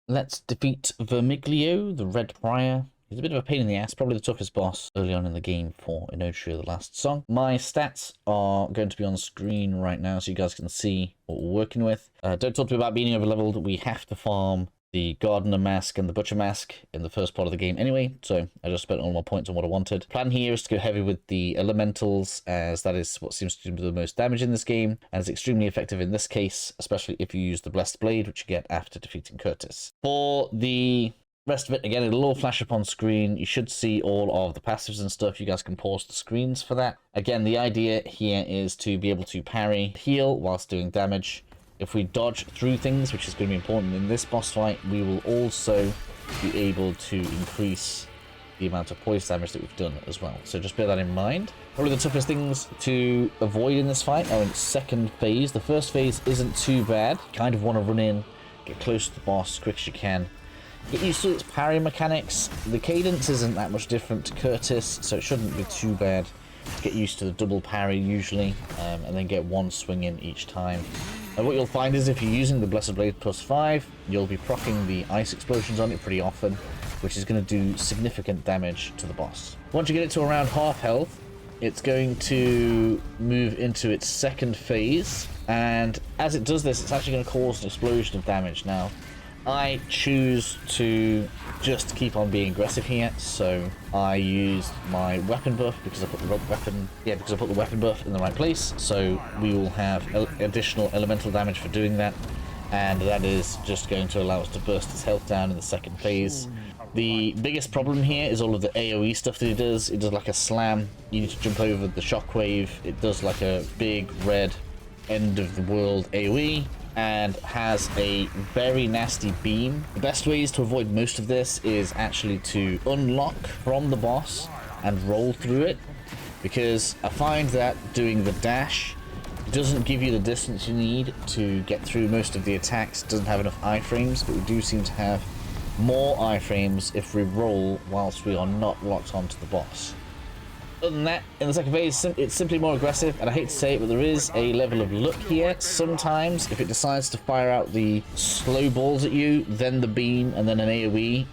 let's defeat Vermiglio, the Red Prior. He's a bit of a pain in the ass, probably the toughest boss early on in the game for Enotria, the last song. My stats are going to be on screen right now so you guys can see what we're working with. Don't talk to me about being over-leveled. We have to farm the Gardener Mask and the Butcher Mask in the first part of the game anyway, so I just spent all my points on what I wanted. Plan here is to go heavy with the Elementals, as that is what seems to do the most damage in this game, and is extremely effective in this case, especially if you use the Blessed Blade, which you get after defeating Curtis. For the rest of it, again, it'll all flash up on screen. You should see all of the passives and stuff. You guys can pause the screens for that. Again, the idea here is to be able to parry, heal whilst doing damage. If we dodge through things, which is going to be important in this boss fight, we will also be able to increase the amount of poise damage that we've done as well. So just bear that in mind. Probably the toughest things to avoid in this fight are in its second phase. The first phase isn't too bad. You kind of want to run in, get close to the boss as quick as you can. Get used to its parry mechanics. The cadence isn't that much different to Curtis, so it shouldn't be too bad. Get used to the double parry usually, and then get one swing in each time. And what you'll find is if you're using the Blessed Blade +5, you'll be proccing the ice explosions on it pretty often, which is going to do significant damage to the boss. Once you get it to around half health, it's going to move into its second phase, and as it does this, it's actually going to cause an explosion of damage. Now, I choose to just keep on being aggressive here, so I used my weapon buff because I put the weapon buff in the right place. So we will have additional elemental damage for doing that, and that is just going to allow us to burst his health down in the second phase. The biggest problem here is all of the AoE stuff that it does. It does like a slam. You need to jump over the shockwave. It does like a big red end of the world AoE. And has a very nasty beam. The best ways to avoid most of this is actually to unlock from the boss and roll through it, because I find that doing the dash doesn't give you the distance you need to get through most of the attacks. It doesn't have enough iframes, but we do seem to have more iframes if we roll whilst we are not locked onto the boss. Other than that, in the second phase, it's simply more aggressive, and I hate to say it, but there is a level of luck here. Sometimes, if it decides to fire out the slow balls at you, then the beam, and then an AoE,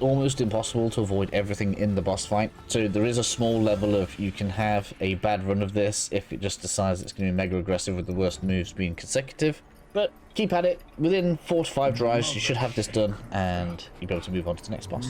almost impossible to avoid everything in the boss fight. So there is a small level of you can have a bad run of this if it just decides it's going to be mega aggressive with the worst moves being consecutive. But keep at it. Within 4 to 5 drives, you should have this done, and you'll be able to move on to the next boss.